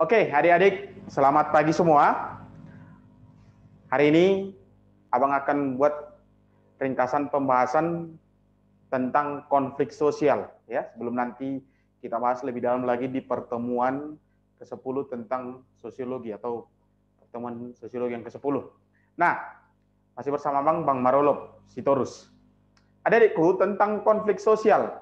Oke, adik-adik, selamat pagi semua. Hari ini Abang akan buat ringkasan pembahasan tentang konflik sosial, ya. Sebelum nanti kita bahas lebih dalam lagi di pertemuan ke-10 tentang sosiologi atau pertemuan sosiologi yang ke-10. Nah, masih bersama Bang Marolop Sitorus. Adik-adikku, tentang konflik sosial.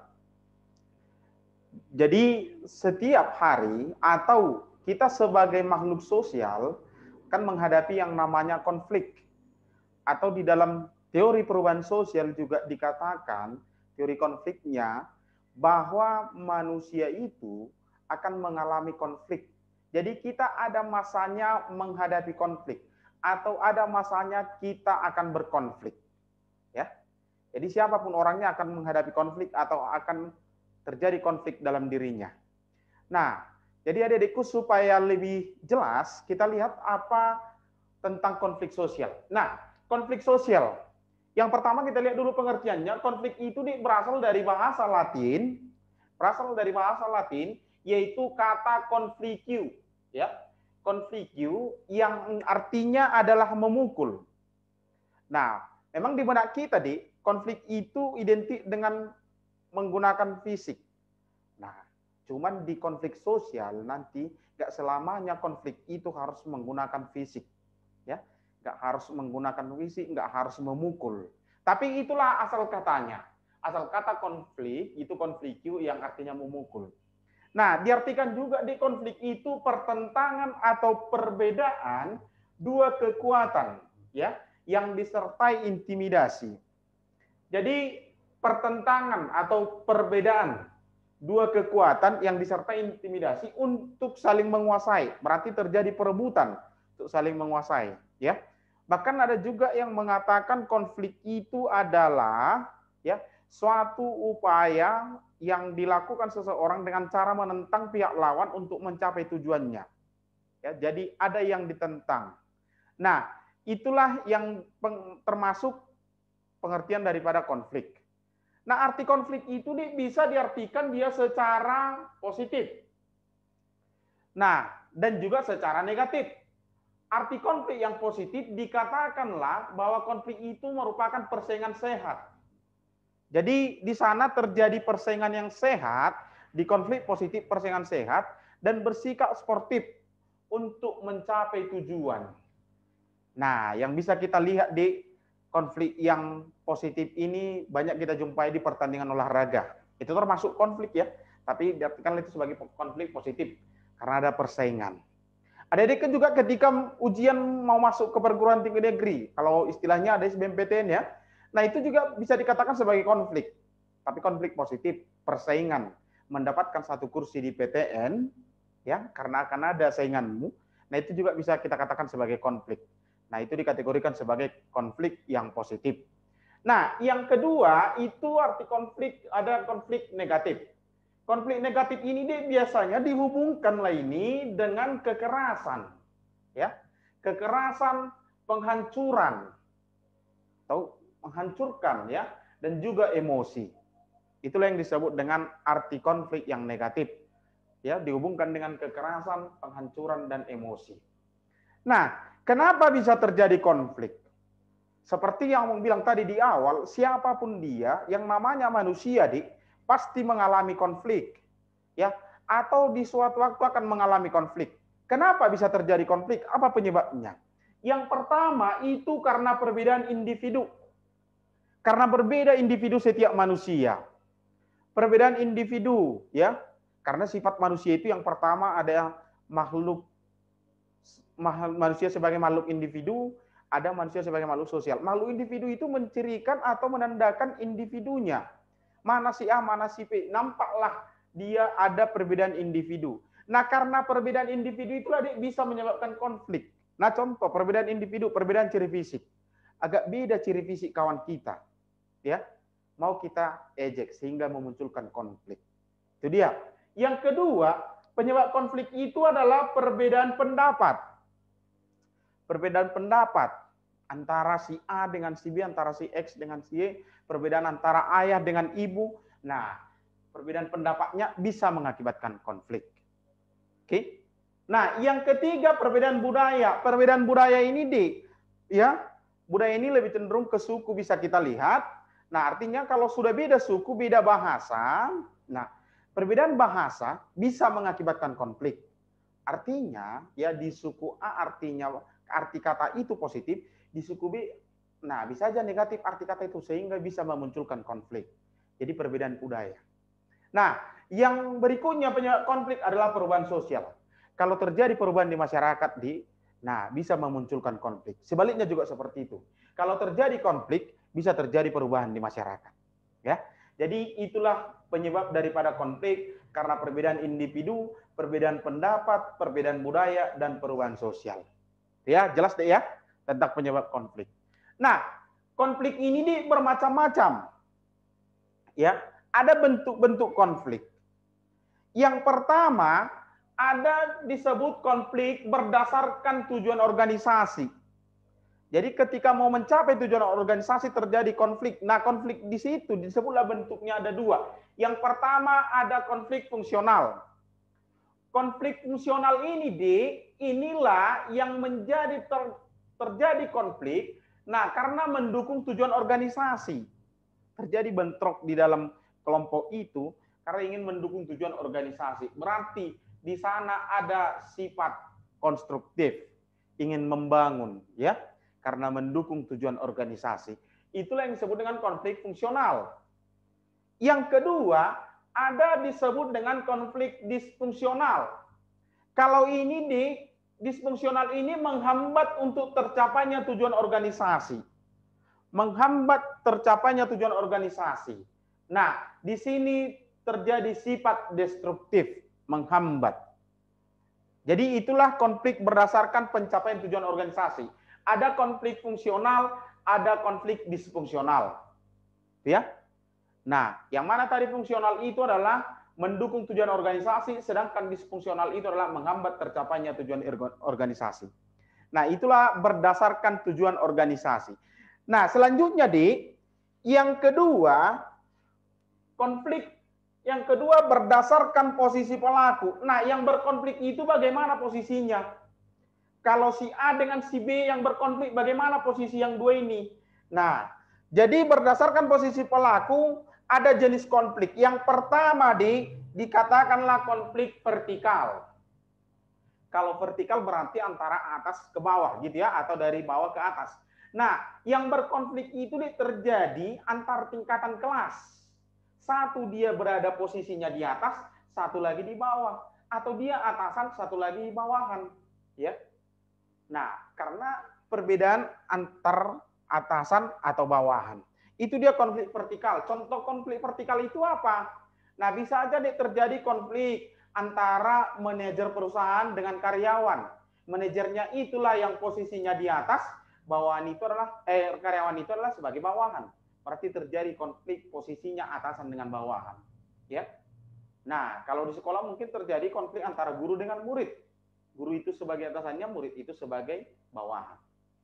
Jadi setiap hari atau kita sebagai makhluk sosial kan menghadapi yang namanya konflik. Atau di dalam teori perubahan sosial juga dikatakan, teori konfliknya, bahwa manusia itu akan mengalami konflik. Jadi kita ada masanya menghadapi konflik. Atau ada masanya kita akan berkonflik. Ya. Jadi siapapun orangnya akan menghadapi konflik atau akan terjadi konflik dalam dirinya. Nah, jadi adik-adikku supaya lebih jelas, kita lihat apa tentang konflik sosial. Nah, konflik sosial. Yang pertama kita lihat dulu pengertiannya. Konflik itu berasal dari bahasa Latin, yaitu kata conflicu, ya. Conflicu yang artinya adalah memukul. Nah, memang di benak kita, konflik itu identik dengan menggunakan fisik. Nah, cuman di konflik sosial nanti nggak selamanya konflik itu harus menggunakan fisik, ya, nggak harus menggunakan fisik, nggak harus memukul. Tapi itulah asal katanya. Asal kata konflik itu konfliku yang artinya memukul. Nah, diartikan juga di konflik itu pertentangan atau perbedaan dua kekuatan, ya, yang disertai intimidasi. Jadi pertentangan atau perbedaan dua kekuatan yang disertai intimidasi untuk saling menguasai. Berarti terjadi perebutan untuk saling menguasai, ya. Bahkan ada juga yang mengatakan konflik itu adalah, ya, suatu upaya yang dilakukan seseorang dengan cara menentang pihak lawan untuk mencapai tujuannya. Ya, jadi ada yang ditentang. Nah, itulah yang termasuk pengertian daripada konflik. Nah, arti konflik itu bisa diartikan dia secara positif. Nah, dan juga secara negatif. Arti konflik yang positif dikatakanlah bahwa konflik itu merupakan persaingan sehat. Jadi di sana terjadi persaingan yang sehat, di konflik positif persaingan sehat, dan bersikap sportif untuk mencapai tujuan. Nah, yang bisa kita lihat di konflik yang positif ini banyak kita jumpai di pertandingan olahraga. Itu termasuk konflik, ya, tapi diartikan itu sebagai konflik positif karena ada persaingan. Adik-adik kan juga ketika ujian mau masuk ke perguruan tinggi negeri, kalau istilahnya ada SBMPTN, ya. Nah, itu juga bisa dikatakan sebagai konflik. Tapi konflik positif, persaingan, mendapatkan satu kursi di PTN, ya, karena akan ada sainganmu. Nah, itu juga bisa kita katakan sebagai konflik. Nah, itu dikategorikan sebagai konflik yang positif. Nah, yang kedua itu arti konflik, ada konflik negatif. Konflik negatif ini biasanya dihubungkanlah ini dengan kekerasan, ya, kekerasan, penghancuran, atau menghancurkan, ya, dan juga emosi. Itulah yang disebut dengan arti konflik yang negatif, ya, dihubungkan dengan kekerasan, penghancuran, dan emosi. Nah, kenapa bisa terjadi konflik? Seperti yang Bang bilang tadi di awal, siapapun dia, yang namanya manusia, pasti mengalami konflik, ya, atau di suatu waktu akan mengalami konflik. Kenapa bisa terjadi konflik? Apa penyebabnya? Yang pertama itu karena perbedaan individu. Karena berbeda individu setiap manusia. Perbedaan individu, ya. Karena sifat manusia itu yang pertama ada manusia sebagai makhluk individu, ada manusia sebagai makhluk sosial. Makhluk individu itu mencirikan atau menandakan individunya. Mana si A, mana si B. Nampaklah dia ada perbedaan individu. Nah, karena perbedaan individu itulah bisa menyebabkan konflik. Nah, contoh perbedaan individu, perbedaan ciri fisik. Agak beda ciri fisik kawan kita, ya. Mau kita ejek sehingga memunculkan konflik. Itu dia. Yang kedua, penyebab konflik itu adalah perbedaan pendapat. Perbedaan pendapat antara si A dengan si B, antara si X dengan si Y, perbedaan antara ayah dengan ibu. Nah, perbedaan pendapatnya bisa mengakibatkan konflik. Oke? Nah, yang ketiga perbedaan budaya. Perbedaan budaya ini budaya ini lebih cenderung ke suku bisa kita lihat. Nah, artinya kalau sudah beda suku, beda bahasa, nah perbedaan bahasa bisa mengakibatkan konflik. Artinya ya di suku A artinya arti kata itu positif, di suku B nah bisa aja negatif arti kata itu sehingga bisa memunculkan konflik. Jadi perbedaan budaya. Nah, yang berikutnya penyebab konflik adalah perubahan sosial. Kalau terjadi perubahan di masyarakat bisa memunculkan konflik. Sebaliknya juga seperti itu. Kalau terjadi konflik, bisa terjadi perubahan di masyarakat. Ya. Jadi itulah penyebab daripada konflik karena perbedaan individu, perbedaan pendapat, perbedaan budaya dan perubahan sosial. Ya, jelas deh ya tentang penyebab konflik. Nah, konflik ini bermacam-macam. Ya, ada bentuk-bentuk konflik. Yang pertama, ada disebut konflik berdasarkan tujuan organisasi. Jadi ketika mau mencapai tujuan organisasi terjadi konflik. Nah, konflik di situ disebutlah bentuknya ada dua. Yang pertama ada konflik fungsional. Konflik fungsional ini inilah yang menjadi terjadi konflik. Nah, karena mendukung tujuan organisasi. Terjadi bentrok di dalam kelompok itu karena ingin mendukung tujuan organisasi. Berarti di sana ada sifat konstruktif, ingin membangun, ya, karena mendukung tujuan organisasi. Itulah yang disebut dengan konflik fungsional. Yang kedua, ada disebut dengan konflik disfungsional. Kalau ini disfungsional ini menghambat untuk tercapainya tujuan organisasi. Menghambat tercapainya tujuan organisasi. Nah, di sini terjadi sifat destruktif, menghambat. Jadi itulah konflik berdasarkan pencapaian tujuan organisasi. Ada konflik fungsional, ada konflik disfungsional. Ya. Nah, yang mana tadi fungsional itu adalah mendukung tujuan organisasi, sedangkan disfungsional itu adalah menghambat tercapainya tujuan organisasi. Nah, itulah berdasarkan tujuan organisasi. Nah, selanjutnya yang kedua, konflik yang kedua berdasarkan posisi pelaku. Nah, yang berkonflik itu bagaimana posisinya? Kalau si A dengan si B yang berkonflik, bagaimana posisi yang dua ini? Nah, jadi berdasarkan posisi pelaku, ada jenis konflik. Yang pertama dikatakanlah konflik vertikal. Kalau vertikal berarti antara atas ke bawah gitu ya, atau dari bawah ke atas. Nah, yang berkonflik itu terjadi antar tingkatan kelas. Satu dia berada posisinya di atas, satu lagi di bawah. Atau dia atasan, satu lagi di bawahan. Ya. Nah, karena perbedaan antar atasan atau bawahan. Itu dia konflik vertikal. Contoh konflik vertikal itu apa? Nah, bisa aja terjadi konflik antara manajer perusahaan dengan karyawan. Manajernya itulah yang posisinya di atas, bawahan itu adalah karyawan itu adalah sebagai bawahan. Berarti terjadi konflik posisinya atasan dengan bawahan. Ya. Nah, kalau di sekolah mungkin terjadi konflik antara guru dengan murid. Guru itu sebagai atasannya, murid itu sebagai bawahan.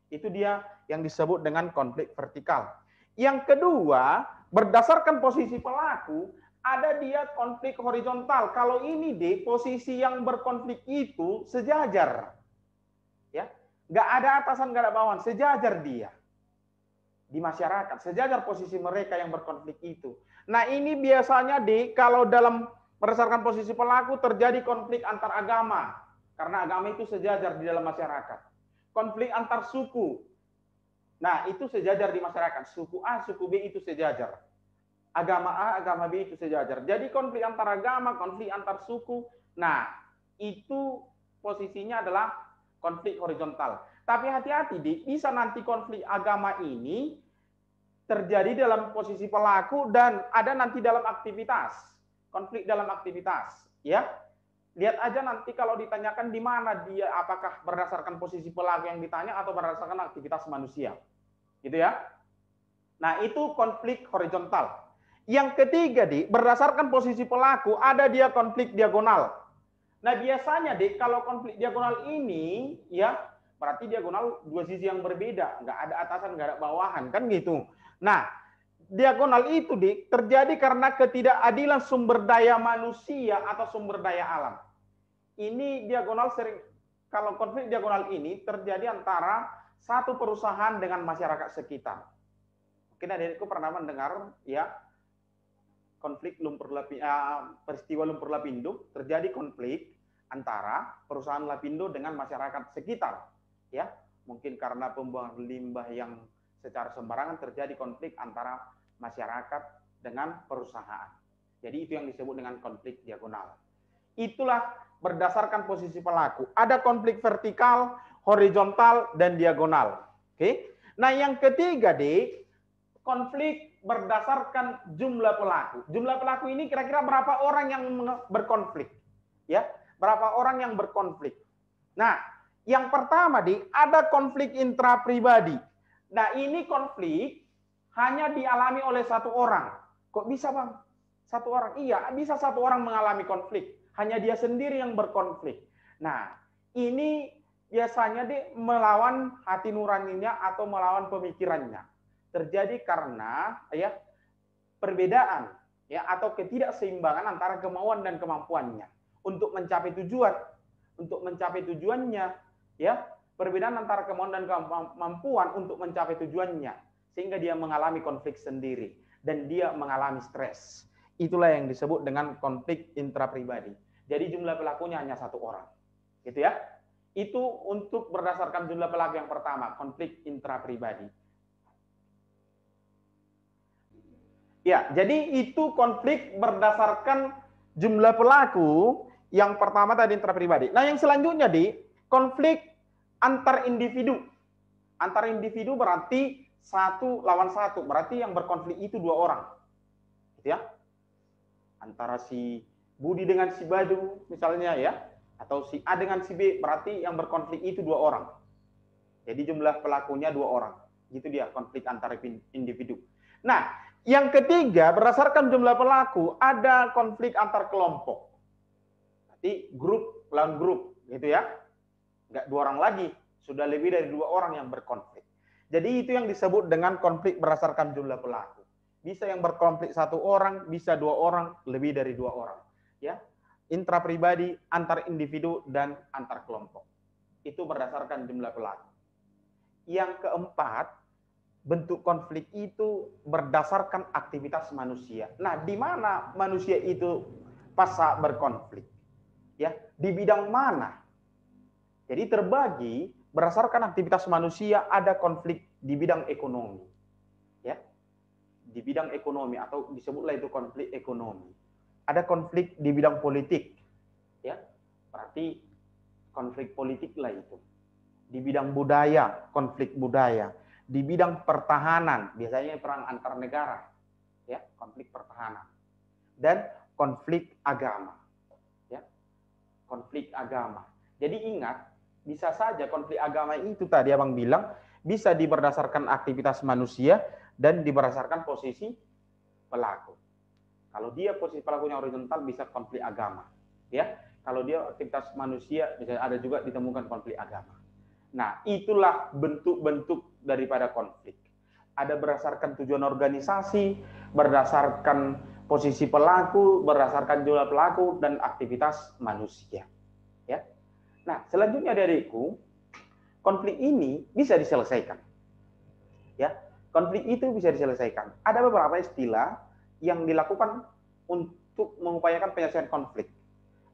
Itu dia yang disebut dengan konflik vertikal. Yang kedua, berdasarkan posisi pelaku, ada dia konflik horizontal. Kalau ini posisi yang berkonflik itu sejajar. Ya. Nggak ada atasan, nggak ada bawahan, sejajar dia. Di masyarakat, sejajar posisi mereka yang berkonflik itu. Nah, ini biasanya kalau dalam berdasarkan posisi pelaku terjadi konflik antar agama. Karena agama itu sejajar di dalam masyarakat. Konflik antar suku. Nah, itu sejajar di masyarakat. Suku A, suku B itu sejajar. Agama A, agama B itu sejajar. Jadi konflik antar agama, konflik antar suku. Nah, itu posisinya adalah konflik horizontal. Tapi hati-hati, bisa nanti konflik agama ini terjadi dalam posisi pelaku dan ada nanti dalam aktivitas. Konflik dalam aktivitas. Ya. Lihat aja nanti kalau ditanyakan di mana dia, apakah berdasarkan posisi pelaku yang ditanya atau berdasarkan aktivitas manusia. Gitu ya. Nah, itu konflik horizontal. Yang ketiga, berdasarkan posisi pelaku, ada dia konflik diagonal. Nah, biasanya, kalau konflik diagonal ini, ya, berarti diagonal dua sisi yang berbeda. Nggak ada atasan, nggak ada bawahan, kan gitu. Nah, diagonal itu, terjadi karena ketidakadilan sumber daya manusia atau sumber daya alam. ini diagonal sering, kalau konflik diagonal ini terjadi antara satu perusahaan dengan masyarakat sekitar. Mungkin adikku pernah mendengar ya konflik peristiwa lumpur Lapindo, terjadi konflik antara perusahaan Lapindo dengan masyarakat sekitar. Ya, mungkin karena pembuangan limbah yang secara sembarangan terjadi konflik antara masyarakat dengan perusahaan. Jadi itu yang disebut dengan konflik diagonal. Itulah berdasarkan posisi pelaku. Ada konflik vertikal, horizontal, dan diagonal. Oke. Nah, yang ketiga, konflik berdasarkan jumlah pelaku. Jumlah pelaku ini kira-kira berapa orang yang berkonflik? Ya, berapa orang yang berkonflik? Nah, yang pertama, ada konflik intrapribadi. Nah, ini konflik hanya dialami oleh satu orang. Kok bisa, Bang? Satu orang? Iya, bisa satu orang mengalami konflik. Hanya dia sendiri yang berkonflik. Nah, ini biasanya melawan hati nuraninya atau melawan pemikirannya. Terjadi karena ya perbedaan ya atau ketidakseimbangan antara kemauan dan kemampuannya untuk mencapai tujuan. Untuk mencapai tujuannya ya, perbedaan antara kemauan dan kemampuan untuk mencapai tujuannya sehingga dia mengalami konflik sendiri dan dia mengalami stres. Itulah yang disebut dengan konflik intrapribadi. Jadi jumlah pelakunya hanya satu orang. Gitu ya. Itu untuk berdasarkan jumlah pelaku yang pertama, konflik intrapribadi. Ya, jadi itu konflik berdasarkan jumlah pelaku yang pertama tadi intrapribadi. Nah, yang selanjutnya konflik antar individu. Antar individu berarti satu lawan satu, berarti yang berkonflik itu dua orang. Gitu ya. Antara si Budi dengan si Badu misalnya ya, atau si A dengan si B, berarti yang berkonflik itu dua orang. Jadi jumlah pelakunya dua orang. Gitu dia konflik antar individu. Nah, yang ketiga berdasarkan jumlah pelaku ada konflik antar kelompok. Berarti grup lawan grup gitu ya. Enggak dua orang lagi, sudah lebih dari dua orang yang berkonflik. Jadi itu yang disebut dengan konflik berdasarkan jumlah pelaku. Bisa yang berkonflik satu orang, bisa dua orang, lebih dari dua orang. Ya, intrapribadi, antar individu, dan antar kelompok. Itu berdasarkan jumlah pelaku. Yang keempat, bentuk konflik itu berdasarkan aktivitas manusia. Nah, di mana manusia itu pasca berkonflik? Ya, di bidang mana? Jadi terbagi berdasarkan aktivitas manusia ada konflik di bidang ekonomi. Ya. Di bidang ekonomi atau disebutlah itu konflik ekonomi. Ada konflik di bidang politik, ya, berarti konflik politik lah itu. Di bidang budaya, konflik budaya. Di bidang pertahanan, biasanya perang antar negara, ya, konflik pertahanan. Dan konflik agama, ya, konflik agama. Jadi ingat, bisa saja konflik agama itu tadi abang bilang bisa berdasarkan aktivitas manusia dan berdasarkan posisi pelaku. Kalau dia posisi pelakunya horizontal bisa konflik agama, ya. Kalau dia aktivitas manusia bisa ada juga ditemukan konflik agama. Nah, itulah bentuk-bentuk daripada konflik. Ada berdasarkan tujuan organisasi, berdasarkan posisi pelaku, berdasarkan jumlah pelaku dan aktivitas manusia, ya. Nah, selanjutnya adikku, konflik ini bisa diselesaikan. Ya, konflik itu bisa diselesaikan. Ada beberapa istilah yang dilakukan untuk mengupayakan penyelesaian konflik.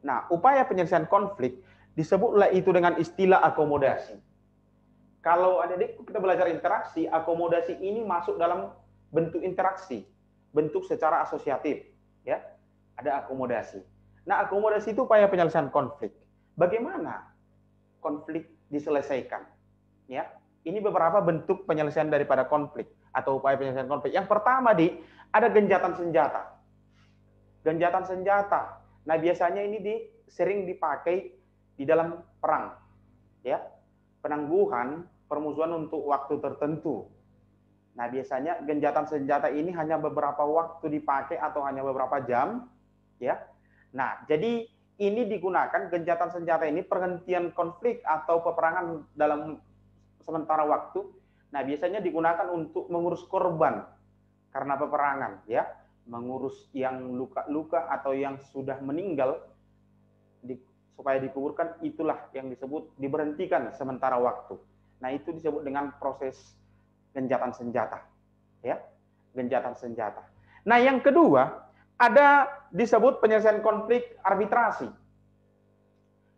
Nah, upaya penyelesaian konflik disebutlah itu dengan istilah akomodasi. Kalau adik-adik kita belajar interaksi, akomodasi ini masuk dalam bentuk interaksi, bentuk secara asosiatif, ya. Ada akomodasi. Nah, akomodasi itu upaya penyelesaian konflik. Bagaimana konflik diselesaikan? Ya, ini beberapa bentuk penyelesaian daripada konflik atau upaya penyelesaian konflik. Yang pertama ada genjatan senjata. Genjatan senjata. Nah, biasanya ini sering dipakai di dalam perang. Ya. Penangguhan permusuhan untuk waktu tertentu. Nah, biasanya genjatan senjata ini hanya beberapa waktu dipakai atau hanya beberapa jam, ya. Nah, jadi ini digunakan genjatan senjata ini perhentian konflik atau peperangan dalam sementara waktu. Nah, biasanya digunakan untuk mengurus korban karena peperangan, ya, mengurus yang luka-luka atau yang sudah meninggal supaya dikuburkan, itulah yang disebut diberhentikan sementara waktu. Nah, itu disebut dengan proses gencatan senjata. Ya, gencatan senjata. Nah, yang kedua, ada disebut penyelesaian konflik arbitrasi.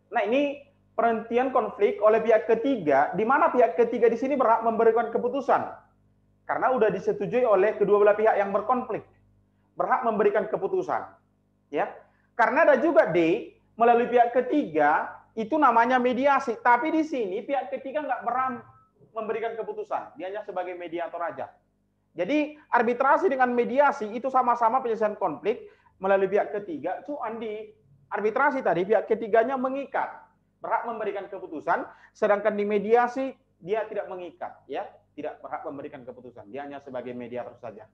Nah, ini penghentian konflik oleh pihak ketiga, di mana pihak ketiga di sini berhak memberikan keputusan. Karena sudah disetujui oleh kedua belah pihak yang berkonflik. Berhak memberikan keputusan. Ya. Karena ada juga melalui pihak ketiga, itu namanya mediasi. Tapi di sini pihak ketiga nggak berhak memberikan keputusan. Dia hanya sebagai mediator aja. Jadi arbitrasi dengan mediasi itu sama-sama penyelesaian konflik melalui pihak ketiga. Cuman di arbitrasi tadi pihak ketiganya mengikat, berhak memberikan keputusan, sedangkan di mediasi dia tidak mengikat, ya, tidak berhak memberikan keputusan. Dia hanya sebagai mediator saja.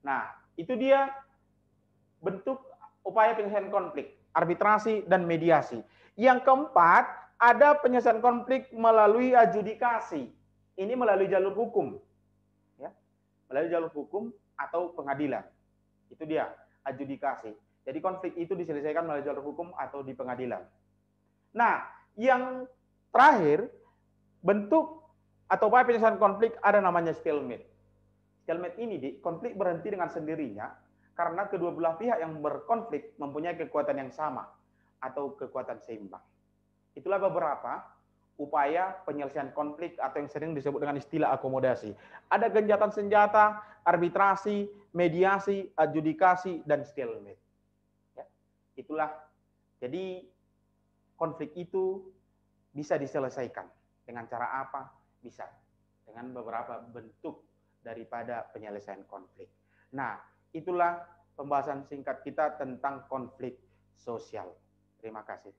Nah, itu dia bentuk upaya penyelesaian konflik, arbitrasi dan mediasi. Yang keempat, ada penyelesaian konflik melalui adjudikasi. Ini melalui jalur hukum. Melalui jalur hukum atau pengadilan. Itu dia, adjudikasi. Jadi konflik itu diselesaikan melalui jalur hukum atau di pengadilan. Nah, yang terakhir, bentuk atau upaya penyelesaian konflik ada namanya stalemate. Stalemate ini, konflik berhenti dengan sendirinya karena kedua belah pihak yang berkonflik mempunyai kekuatan yang sama atau kekuatan seimbang. Itulah beberapa upaya penyelesaian konflik atau yang sering disebut dengan istilah akomodasi. Ada gencatan senjata, arbitrasi, mediasi, adjudikasi, dan stalemate. Ya, itulah. Jadi konflik itu bisa diselesaikan dengan cara apa? Bisa dengan beberapa bentuk daripada penyelesaian konflik. Nah, itulah pembahasan singkat kita tentang konflik sosial. Terima kasih.